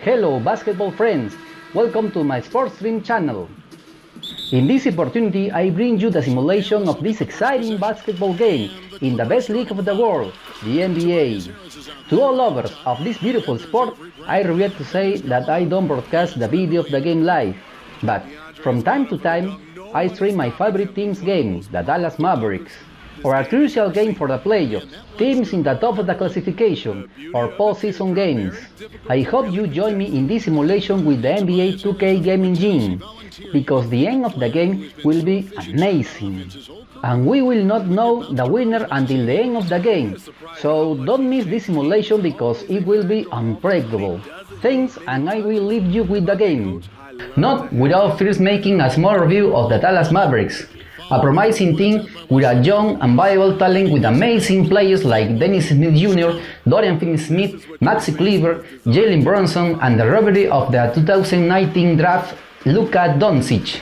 Hello basketball friends, welcome to my SportStream channel. In this opportunity I bring you the simulation of this exciting basketball game in the best league of the world, the NBA. To all lovers of this beautiful sport, I regret to say that I don't broadcast the video of the game live, but from time to time I stream my favorite team's game, the Dallas Mavericks, or a crucial game for the playoffs, teams in the top of the classification, or postseason games. I hope you join me in this simulation with the NBA 2K game engine, because the end of the game will be amazing. And we will not know the winner until the end of the game, so don't miss this simulation because it will be unpredictable. Thanks, and I will leave you with the game. Not without first making a small review of the Dallas Mavericks, a promising team with a young and viable talent with amazing players like Dennis Smith Jr., Dorian Finney-Smith, Maxi Kleber, Jalen Brunson, and the robbery of the 2019 draft, Luka Doncic,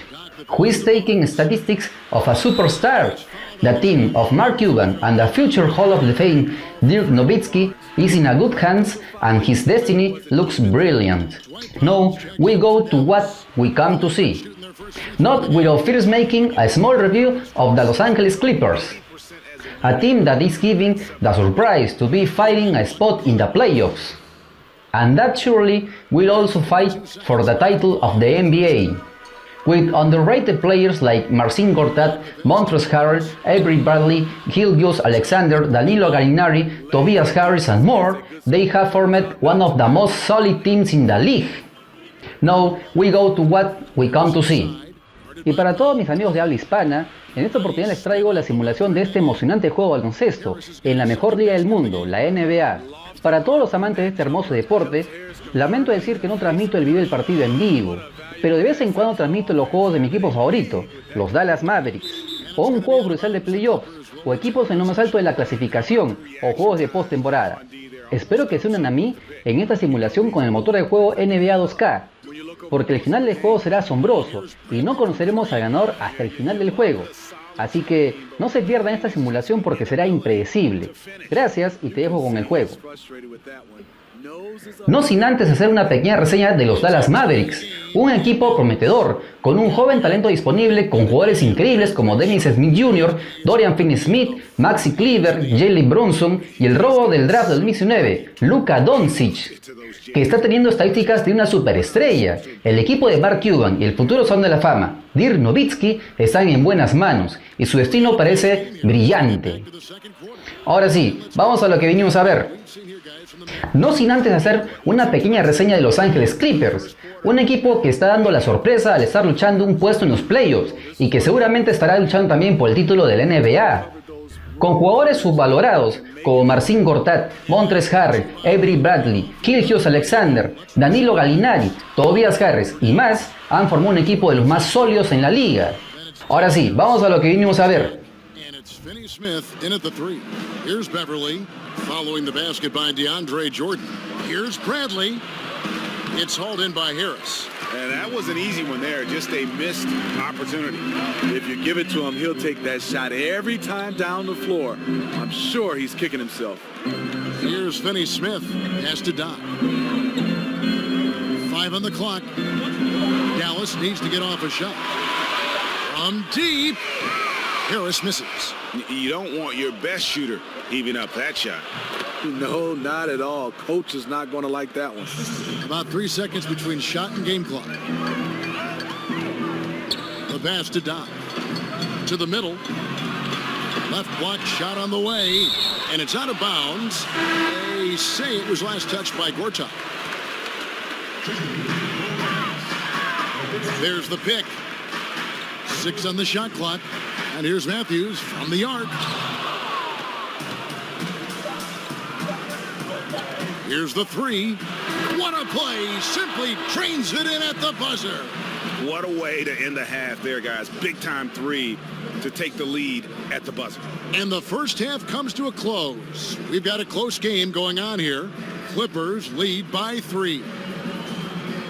who is taking statistics of a superstar. The team of Mark Cuban and the future Hall of Fame Dirk Nowitzki is in a good hands and his destiny looks brilliant. Now we go to what we come to see. Not without first making a small review of the Los Angeles Clippers, a team that is giving the surprise to be fighting a spot in the playoffs, and that surely will also fight for the title of the NBA. With underrated players like Marcin Gortat, Montrezl Harrell, Avery Bradley, Gilgeous-Alexander, Danilo Gallinari, Tobias Harris and more, they have formed one of the most solid teams in the league. Now we go to what we come to see. Y para todos mis amigos de habla hispana, en esta oportunidad les traigo la simulación de este emocionante juego de baloncesto en la mejor liga del mundo, la NBA. Para todos los amantes de este hermoso deporte, lamento decir que no transmito el video del partido en vivo, pero de vez en cuando transmito los juegos de mi equipo favorito, los Dallas Mavericks, o un juego crucial de playoffs, o equipos en lo más alto de la clasificación, o juegos de postemporada. Espero que se unan a mí en esta simulación con el motor de juego NBA 2K, porque el final del juego será asombroso y no conoceremos al ganador hasta el final del juego. Así que no se pierdan esta simulación porque será impredecible. Gracias y te dejo con el juego. No sin antes hacer una pequeña reseña de los Dallas Mavericks, un equipo prometedor, con un joven talento disponible con jugadores increíbles como Dennis Smith Jr., Dorian Finney-Smith, Maxi Kleber, Jalen Brunson y el robo del draft del 2019, Luka Doncic, que está teniendo estadísticas de una superestrella. El equipo de Mark Cuban y el futuro Salón de la Fama, Dirk Nowitzki, están en buenas manos y su destino parece brillante. Ahora sí, vamos a lo que vinimos a ver. No sin antes hacer una pequeña reseña de Los Ángeles Clippers, un equipo que está dando la sorpresa al estar luchando un puesto en los playoffs y que seguramente estará luchando también por el título de la NBA. Con jugadores subvalorados como Marcin Gortat, Montrezl Harrell, Avery Bradley, Gilgeous-Alexander, Danilo Gallinari, Tobias Harris y más, han formado un equipo de los más sólidos en la liga. Ahora sí, vamos a lo que vinimos a ver. Following the basket by DeAndre Jordan. Here's Bradley. It's hauled in by Harris. And that was an easy one there, just a missed opportunity. If you give it to him, he'll take that shot every time down the floor. I'm sure he's kicking himself. Here's Finney-Smith. Has to dot. 5 on the clock. Dallas needs to get off a shot. From deep. Harris misses. You don't want your best shooter heaving up that shot. No, not at all. Coach is not going to like that one. About 3 seconds between shot and game clock. The pass to Doc. To the middle. Left block shot on the way. And it's out of bounds. They say it was last touched by Gortat. There's the pick. 6 on the shot clock. And here's Matthews from the arc. Here's the 3. What a play. Simply trains it in at the buzzer. What a way to end the half there, guys. Big time 3 to take the lead at the buzzer. And the first half comes to a close. We've got a close game going on here. Clippers lead by 3.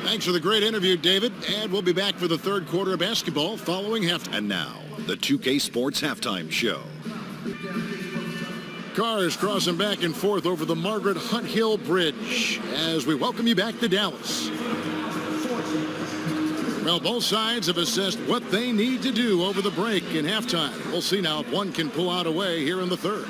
Thanks for the great interview, David. And we'll be back for the third quarter of basketball following halftime. And now, the 2K Sports Halftime Show. Cars crossing back and forth over the Margaret Hunt Hill Bridge as we welcome you back to Dallas. Well, both sides have assessed what they need to do over the break in halftime. We'll see now if one can pull out away here in the third.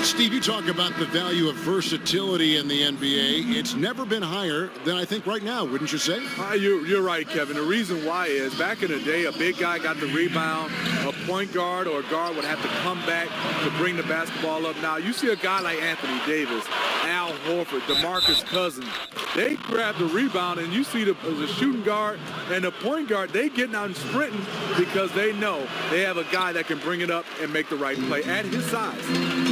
Steve, you talk about the value of versatility in the NBA. It's never been higher than I think right now, wouldn't you say? You're right, Kevin. The reason why is back in the day, a big guy got the rebound. A point guard or a guard would have to come back to bring the basketball up. Now, you see a guy like Anthony Davis, Al Horford, DeMarcus Cousins. They grab the rebound, and you see the shooting guard and the point guard, they getting out and sprinting because they know they have a guy that can bring it up and make the right play at his size.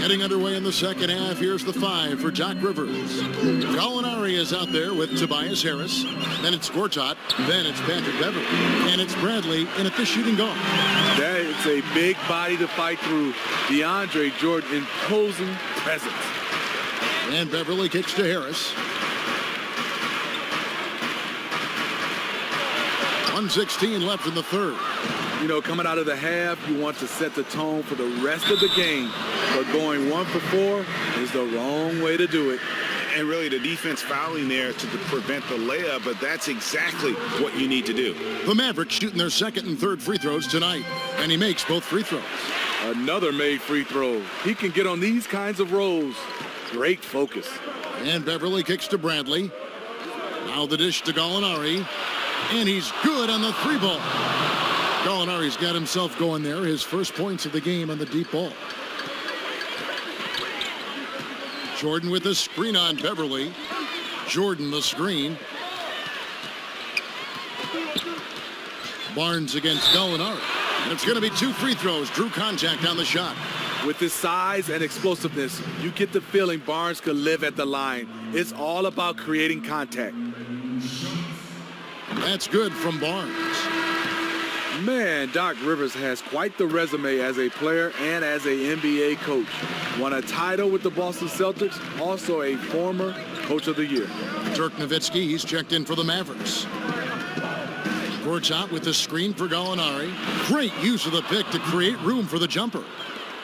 Getting underway in the second half. Here's the 5 for Doc Rivers. Gallinari is out there with Tobias Harris. Then it's Gortat. Then it's Patrick Beverly. And it's Bradley in at the shooting guard. That's a big body to fight through. DeAndre Jordan, imposing presence. And Beverly kicks to Harris. 1:16 left in the third. You know, coming out of the half, you want to set the tone for the rest of the game. But going 1 for 4 is the wrong way to do it. And really the defense fouling there to prevent the layup, but that's exactly what you need to do. The Mavericks shooting their second and third free throws tonight. And he makes both free throws. Another made free throw. He can get on these kinds of rolls. Great focus. And Beverly kicks to Bradley. Now the dish to Gallinari. And he's good on the 3 ball. Gallinari's got himself going there. His first points of the game on the deep ball. Jordan with the screen on Beverly. Jordan the screen. Barnes against Gallinari. And it's going to be 2 free throws. Drew contact on the shot. With his size and explosiveness, you get the feeling Barnes could live at the line. It's all about creating contact. That's good from Barnes. Man, Doc Rivers has quite the resume as a player and as a NBA coach. Won a title with the Boston Celtics, also a former Coach of the Year. Dirk Nowitzki, he's checked in for the Mavericks. Gortat with the screen for Gallinari. Great use of the pick to create room for the jumper.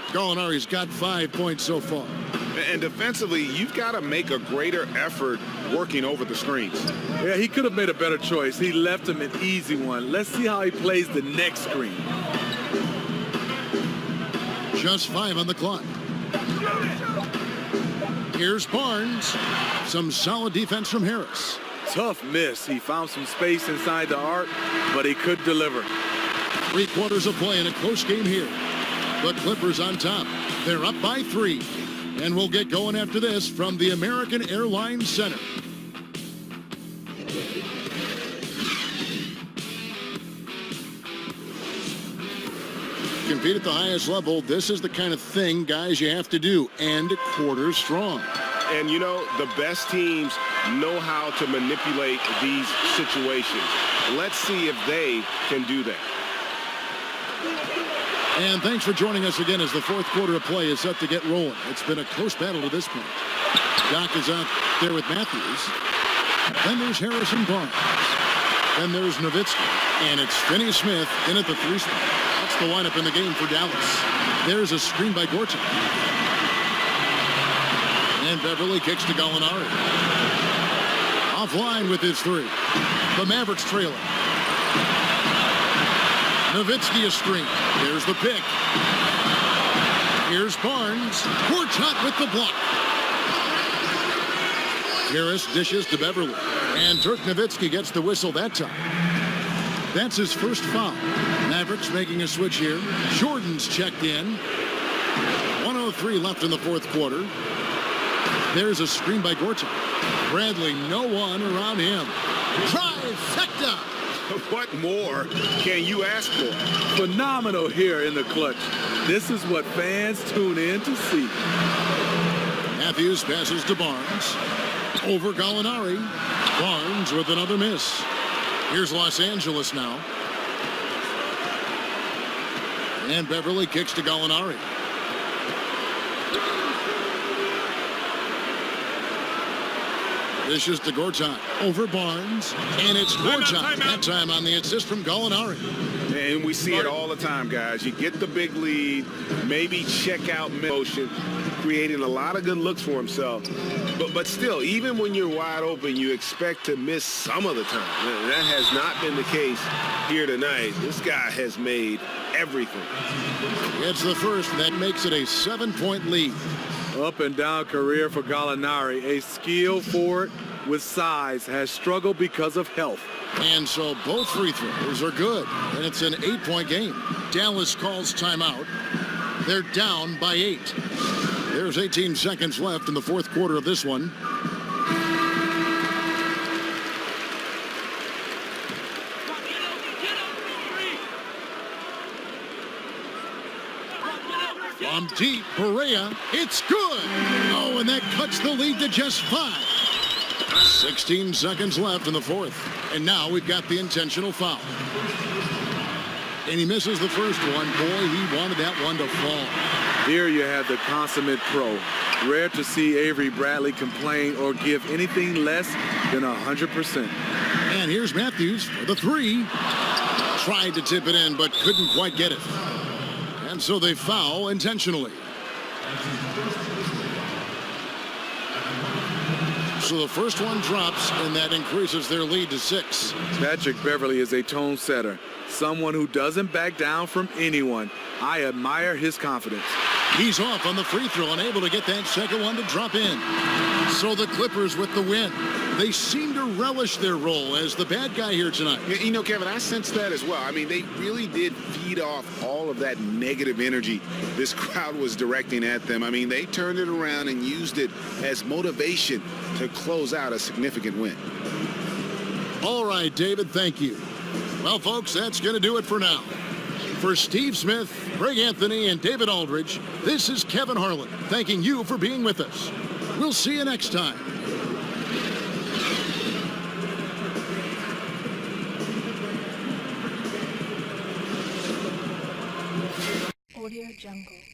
Gallinari's got 5 points so far. And defensively, you've got to make a greater effort working over the screens. Yeah, he could have made a better choice. He left him an easy one. Let's see how he plays the next screen. Just 5 on the clock. Here's Barnes. Some solid defense from Harris. Tough miss. He found some space inside the arc, but he could deliver. 3 quarters of play in a close game here. The Clippers on top. They're up by 3. And we'll get going after this from the American Airlines Center. Compete at the highest level. This is the kind of thing, guys, you have to do. And quarters strong. And, you know, the best teams know how to manipulate these situations. Let's see if they can do that. And thanks for joining us again as the 4th quarter of play is set to get rolling. It's been a close battle to this point. Doc is out there with Matthews. Then there's Harrison Barnes. Then there's Nowitzki. And it's Finney-Smith in at the 3 spot. That's the lineup in the game for Dallas. There's a screen by Gortat. And Beverly kicks to Gallinari. Offline with his 3. The Mavericks trailing. Nowitzki a screen. Here's the pick. Here's Barnes. Gortat with the block. Harris dishes to Beverly. And Dirk Nowitzki gets the whistle that time. That's his first foul. Mavericks making a switch here. Jordan's checked in. 1:03 left in the 4th quarter. There's a screen by Gortat. Bradley, no one around him. Trifecta. What more can you ask for? Phenomenal here in the clutch. This is what fans tune in to see. Matthews passes to Barnes. Over Gallinari. Barnes with another miss. Here's Los Angeles now. And Beverly kicks to Gallinari. This is to Gortat over Barnes, and it's Gortat that time on the assist from Gallinari. And we see it all the time, guys. You get the big lead, maybe check out motion, creating a lot of good looks for himself. But still, even when you're wide open, you expect to miss some of the time. That has not been the case here tonight. This guy has made everything. It's the first, that makes it a 7-point lead. Up and down career for Gallinari. A skilled forward with size has struggled because of health. And so both free throws are good, and it's an 8-point game. Dallas calls timeout. They're down by 8. There's 18 seconds left in the fourth quarter of this one. From deep, Perea, it's good. Oh, and that cuts the lead to just 5. 16 seconds left in the fourth. And now we've got the intentional foul. And he misses the first one. Boy, he wanted that one to fall. Here you have the consummate pro. Rare to see Avery Bradley complain or give anything less than 100%. And here's Matthews for the 3. Tried to tip it in, but couldn't quite get it. And so they foul intentionally. So the first one drops, and that increases their lead to 6. Patrick Beverly is a tone setter, someone who doesn't back down from anyone. I admire his confidence. He's off on the free throw and able to get that second one to drop in. So the Clippers with the win. They seem to relish their role as the bad guy here tonight. You know, Kevin, I sense that as well. I mean, they really did feed off all of that negative energy this crowd was directing at them. I mean, they turned it around and used it as motivation to close out a significant win. All right, David, thank you. Well, folks, that's going to do it for now. For Steve Smith, Greg Anthony, and David Aldridge, this is Kevin Harlan thanking you for being with us. We'll see you next time. Audio Jungle.